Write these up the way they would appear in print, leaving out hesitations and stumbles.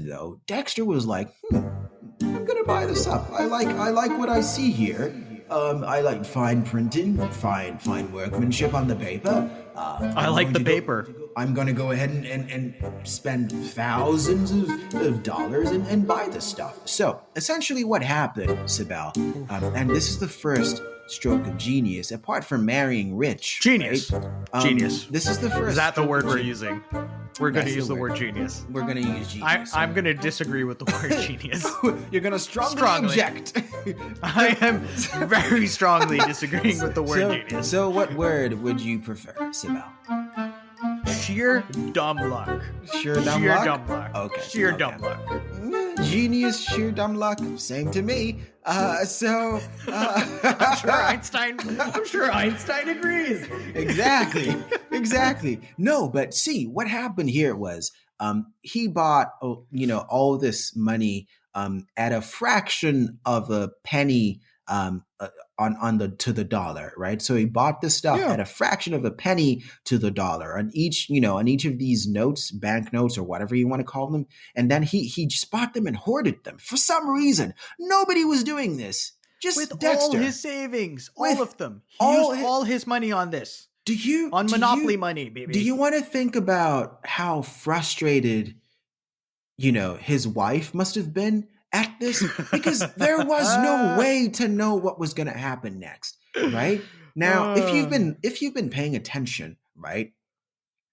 though, Dexter was like, I'm gonna buy this up. I like what I see here. I like fine printing, fine workmanship on the paper. I like the paper. I'm gonna go ahead and spend thousands of dollars and buy this stuff. So essentially, what happened, Sibel, and this is the first stroke of genius, apart from marrying rich. Genius. Right? Genius. This is the first. Is that the word we're genius. using? We're going to use the word genius. We're going to use genius. I'm going to disagree with the word genius. You're going to strongly object. I am very strongly disagreeing with the word genius. So what word would you prefer, Sibel? Sheer dumb luck. Sheer dumb luck? Dumb luck. Okay. Sheer dumb luck. Genius, sheer dumb luck. Same to me. I'm sure Einstein agrees. Exactly. No, but see, what happened here was he bought all this money at a fraction of a penny to the dollar, right? So he bought this stuff at a fraction of a penny to the dollar on each of these notes, banknotes or whatever you want to call them. And then he just bought them and hoarded them for some reason. Nobody was doing this. Just with Dexter. All his savings, all of them. He used all his money on this. Monopoly money, baby. Do you want to think about how frustrated, his wife must have been at this? Because there was no way to know what was going to happen next, right? Now, if you've been paying attention, right?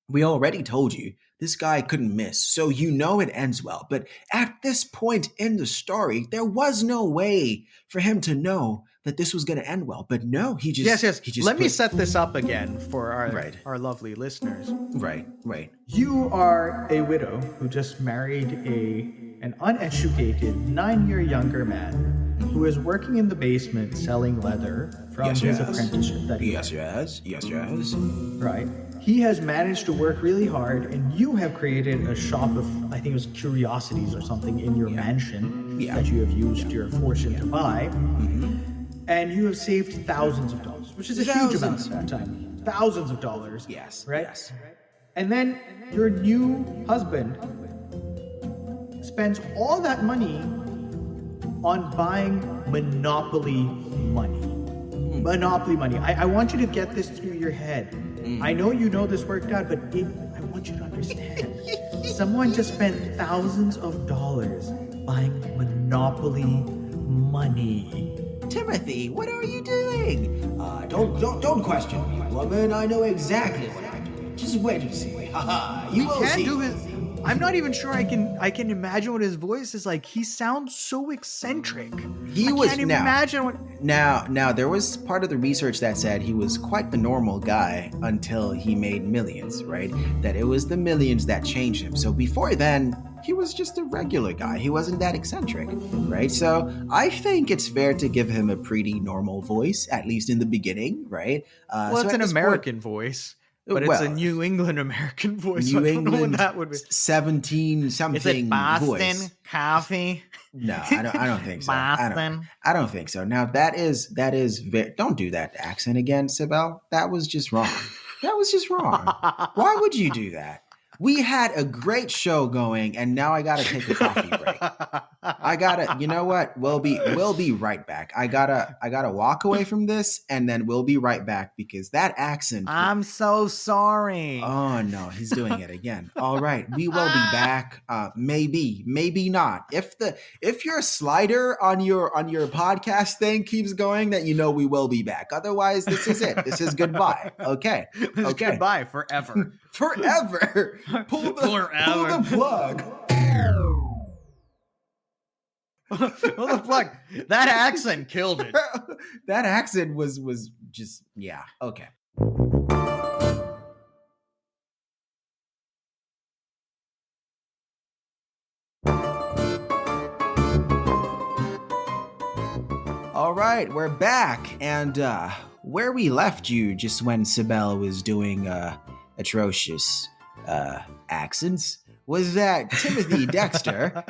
We already told you this guy couldn't miss, so it ends well. But at this point in the story, there was no way for him to know that this was going to end well. But no, he just Let me set this up again for our lovely listeners. Right. You are a widow who just married an uneducated 9-year younger man who is working in the basement selling leather from his apprenticeship that he Yes. Right. He has managed to work really hard, and you have created a shop of, I think it was curiosities or something in your mansion that you have used your fortune to buy. Mm-hmm. And you have saved thousands of dollars, which is a huge amount at that time. Thousands of dollars. Yes. Right? Yes. And then your new husband spends all that money on buying Monopoly money. Monopoly money. I want you to get this through your head. I know you know this worked out, but I want you to understand. Someone just spent thousands of dollars buying Monopoly money. Timothy, what are you doing? Don't question me, woman. I know exactly what I'm doing. Just wait and see. You will see. I'm not even sure I can imagine what his voice is like. He sounds so eccentric. Imagine what. Now there was part of the research that said he was quite the normal guy until he made millions, right? That it was the millions that changed him. So before then, he was just a regular guy. He wasn't that eccentric, right? So I think it's fair to give him a pretty normal voice, at least in the beginning, right? It's an American voice. But it's a New England American voice. New I don't England, know what that would be. 17-something Is it Boston voice. Coffee? No, I don't think so. Boston? I don't think so. Now that is don't do that accent again, Sibel. That was just wrong. Why would you do that? We had a great show going, and now I gotta take a coffee break. You know what? We'll be right back. I gotta walk away from this, and then we'll be right back because that accent. I'm so sorry. Oh no, he's doing it again. All right, we will be back. Maybe not. If your slider on your podcast thing keeps going, that we will be back. Otherwise, this is it. This is goodbye. Okay. Goodbye forever. Forever. Pull the plug. Pull the plug. That accent killed it. That accent was just okay. All right, we're back, and where we left you just when Sibel was doing atrocious accents was that Timothy Dexter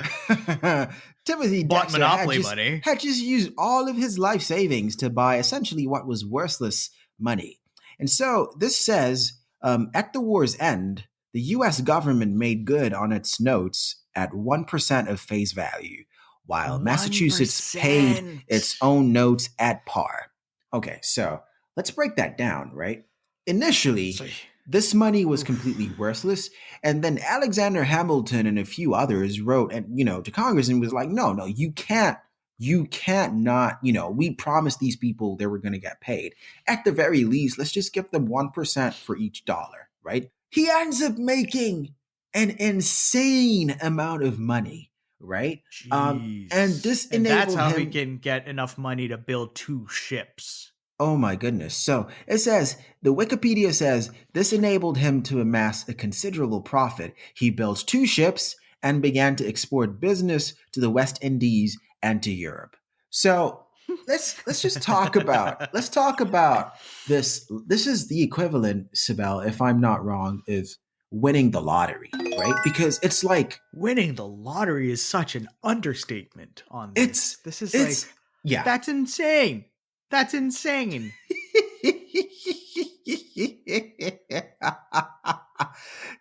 had just used all of his life savings to buy essentially what was worthless money. And so this says, at the war's end, the U.S. government made good on its notes at 1% of face value, while Massachusetts paid its 1%. own notes at par. Okay, so let's break that down, right? Initially, So, this money was completely oof. worthless, and then Alexander Hamilton and a few others wrote, and to Congress and was like, no, no, you can't not, we promised these people they were going to get paid. At the very least, let's just give them 1% for each dollar, right? He ends up making an insane amount of money, right? And Jeez. this And that's enabled how he him. can get enough money to build 2 ships. Oh my goodness. So it says, the Wikipedia says this enabled him to amass a considerable profit. He built 2 ships and began to export business to the West Indies and to Europe. So let's just talk about this. This is the equivalent, Sibel, if I'm not wrong, of winning the lottery, right? Because it's like Winning the lottery is such an understatement on this. This is it's like, yeah. that's insane. That's insane.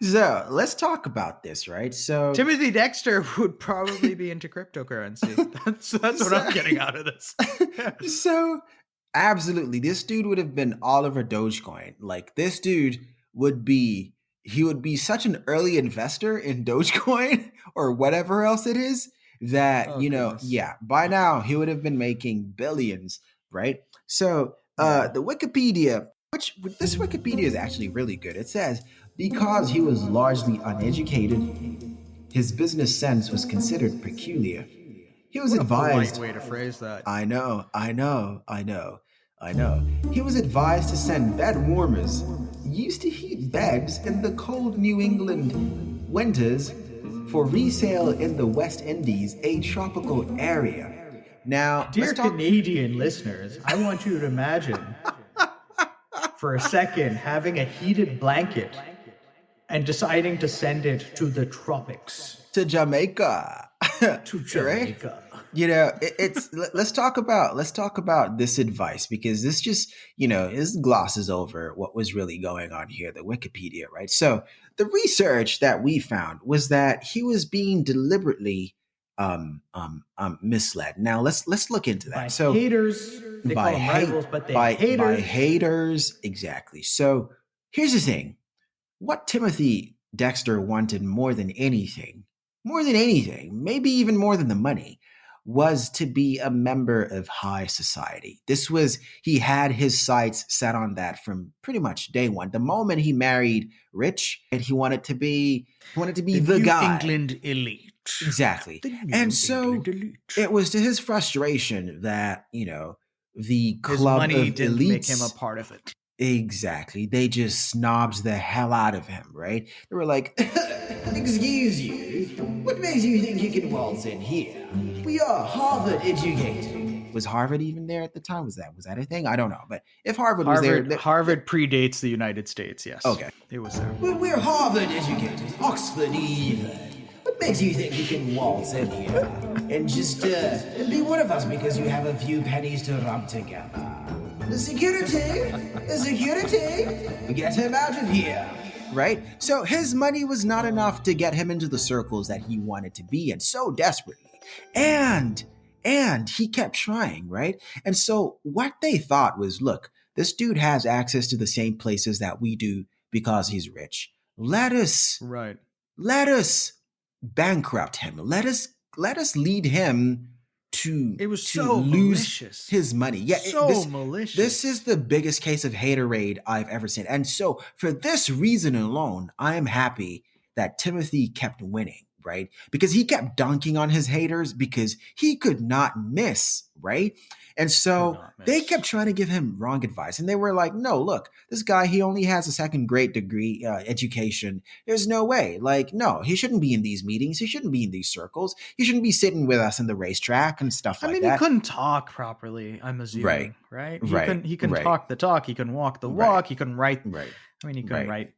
So let's talk about this, right? So Timothy Dexter would probably be into cryptocurrency. That's what I'm getting out of this. so absolutely, this dude would have been all over Dogecoin. Like this dude would be, he would be such an early investor in Dogecoin or whatever else it is that Oh, goodness. yeah, by now he would have been making billions, right? So Yeah. the Wikipedia, which this Wikipedia is actually really good. It says because he was largely uneducated, his business sense was considered peculiar. He was What a polite advised. way to phrase that. I know, I know, I know, I know. He was advised to send bed warmers used to heat beds in the cold New England winters for resale in the West Indies, a tropical area. Now, Dear let's talk. Canadian listeners, I want you to imagine for a second having a heated blanket and deciding to send it to the tropics. To Jamaica. To Right? Jamaica. Let's talk about this advice, because this just this glosses over what was really going on here, the Wikipedia, right? So the research that we found was that he was being deliberately misled. Now let's look into that. By So haters, they call them rivals, but they by haters. haters, exactly. So here's the thing: what Timothy Dexter wanted more than anything, maybe even more than the money, was to be a member of high society. He had his sights set on that from pretty much day one. The moment he married Rich, and he wanted to be the New guy. England elite. Exactly. The New And so England elite. it was to his frustration that, the His club money of didn't elites, make him a part of it. exactly, they just snobs the hell out of him, right? They were like, excuse you, what makes you think you can waltz in here? We are Harvard educated. Was Harvard even there at the time? Was that a thing? I don't know. But if Harvard was there, Harvard predates the United States, yes. Okay. It was there. We're Harvard educated, Oxford even. What makes you think you can waltz in here and just be one of us because you have a few pennies to rub together? The security, get him out of here. Right? So his money was not enough to get him into the circles that he wanted to be in so desperately. And he kept trying, right? And so what they thought was, look, this dude has access to the same places that we do because he's rich. Let us bankrupt him. Let us lead him to It was to so lose malicious. his money. Yeah, Malicious. This is the biggest case of haterade I've ever seen. And so for this reason alone, I am happy that Timothy kept winning, right? Because he kept dunking on his haters because he could not miss, right? And so they kept trying to give him wrong advice. And they were like, no, look, this guy, he only has a second grade degree education. There's no way. Like, no, he shouldn't be in these meetings. He shouldn't be in these circles. He shouldn't be sitting with us in the racetrack and stuff like that. He couldn't talk properly, I'm assuming, right? He couldn't talk the talk. He couldn't walk the walk. He couldn't write. Right. He couldn't write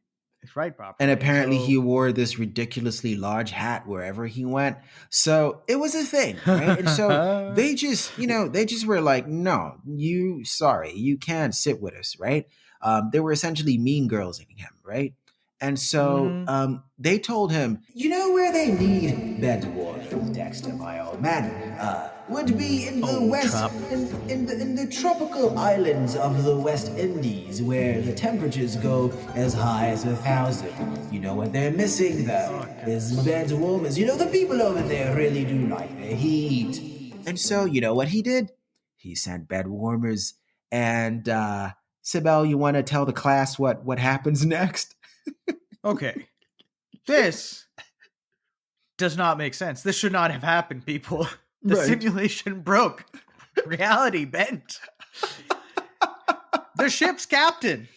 properly. And apparently he wore this ridiculously large hat wherever he went. So it was a thing, right? And so they just were like, no, you can't sit with us, right? They were essentially mean girls in him, right? And so they told him, you know where they need bed warmers, Dexter, my old man, would be in the in the tropical islands of the West Indies, where the temperatures go as high as 1,000. You know what they're missing, though? Is bed warmers. You know, the people over there really do like the heat. And so, you know what he did? He sent bed warmers. And, Sibel, you want to tell the class what happens next? Okay. This does not make sense. This should not have happened, people. The simulation broke. Reality bent. The ship's captain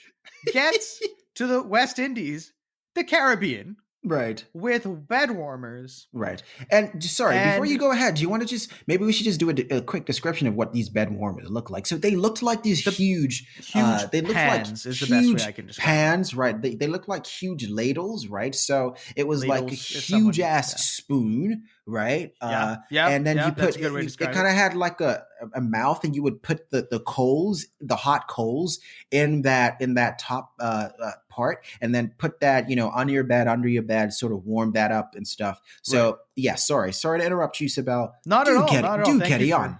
gets to the West Indies, the Caribbean, Right. with bed warmers. Right. And before you go ahead, do you want to maybe we should just do a quick description of what these bed warmers look like. So they looked like these huge they looked pans like is the best way I can describe pans, right? They look like huge ladles, right? So it was like a huge ass spoon, right? And then you put it kind of had like a mouth, and you would put the coals, the hot coals in that top part, and then put that, under your bed, sort of warm that up and stuff. So sorry to interrupt you, Sibel. Not at all. Do carry on.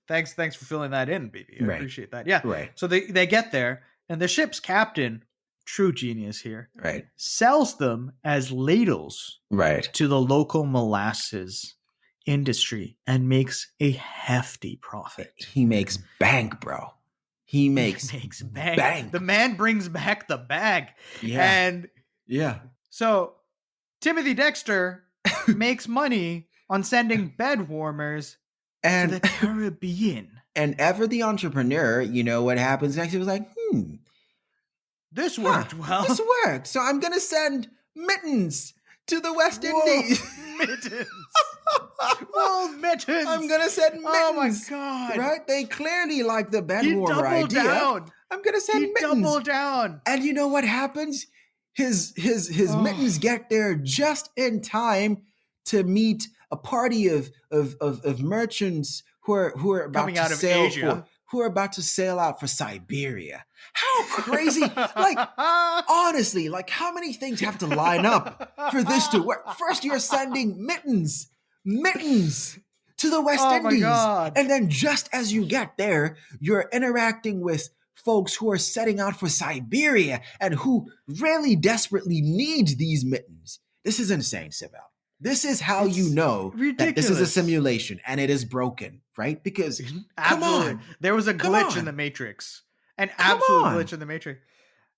Thanks for filling that in, Bibi. I appreciate that. Yeah. Right. So they get there, and the ship's captain, true genius here, right, sells them as ladles, right, to the local molasses industry, and makes a hefty profit. He makes bank, bro. He makes bank. The man brings back the bag. Yeah. And so Timothy Dexter makes money on sending bed warmers to the Caribbean. And ever the entrepreneur, you know what happens next? He was like, this worked well. This worked. So I'm going to send mittens to the West Indies. Mittens. Whoa, mittens. I'm going to send mittens. Oh my God. Right? They clearly like the bed warmer idea. Down. I'm going to send mittens. Double down. And you know what happens? His mittens get there just in time to meet a party of merchants who are about coming out of sail Asia. Who are about to sail out for Siberia. How crazy! Honestly, how many things have to line up for this to work? First, you're sending mittens to the West Indies. And then just as you get there, you're interacting with folks who are setting out for Siberia and who really desperately need these mittens. This is insane, Sibel. This is how you know that this is a simulation and it is broken, right? Because come on, there was a glitch in the Matrix, an absolute glitch in the Matrix.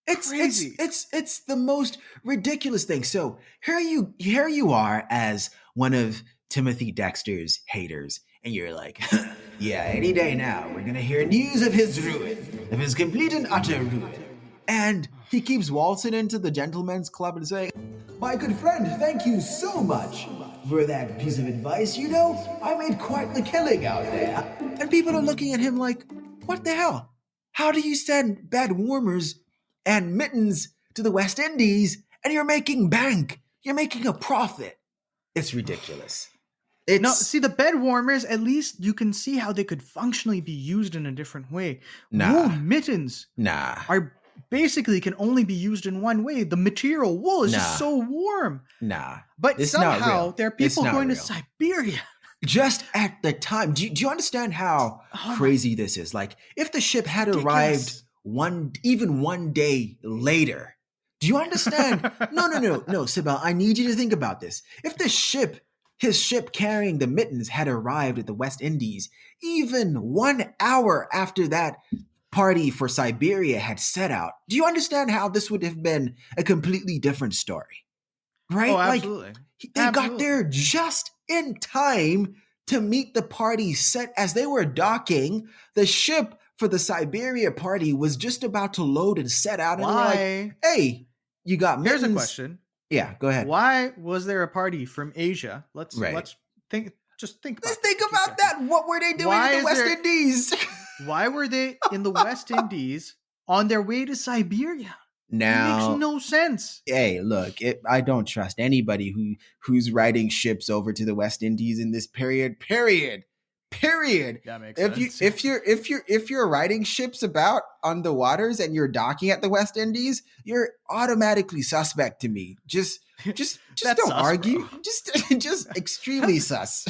It's crazy. It's the most ridiculous thing. So here you are as one of Timothy Dexter's haters, and you're like, yeah, any day now we're gonna hear news of his ruin, of his complete and utter ruin. And he keeps waltzing into the gentleman's club and saying, my good friend, thank you so much for that piece of advice. You know, I made quite the killing out there. And people are looking at him like, what the hell? How do you send bed warmers and mittens to the West Indies and you're making bank? You're making a profit. It's ridiculous. See, the bed warmers, at least you can see how they could functionally be used in a different way. Wool mittens are basically can only be used in one way. The material wool is just so warm. But it's somehow there are people going to Siberia. Just at the time. Do you understand how crazy this is? Like, if the ship had arrived one day later, do you understand? No, Sibel, I need you to think about this. If his ship carrying the mittens had arrived at the West Indies even 1 hour after that party for Siberia had set out, do you understand how this would have been a completely different story? Right? Oh, absolutely. They got there just in time to meet the party set as they were docking. The ship for the Siberia party was just about to load and set out. And they're like, hey, you got mittens. Here's a question. Yeah, go ahead. Why was there a party from Asia? Let's think. Just think about. Let's think about that. What were they doing in the West Indies? Why were they in the West Indies on their way to Siberia? Now, it makes no sense. Hey, look, I don't trust anybody who's riding ships over to the West Indies in this period. Period. That makes If you sense. if you're riding ships about on the waters and you're docking at the West Indies, you're automatically suspect to me. Just That's don't sus, bro. argue. Just extremely sus.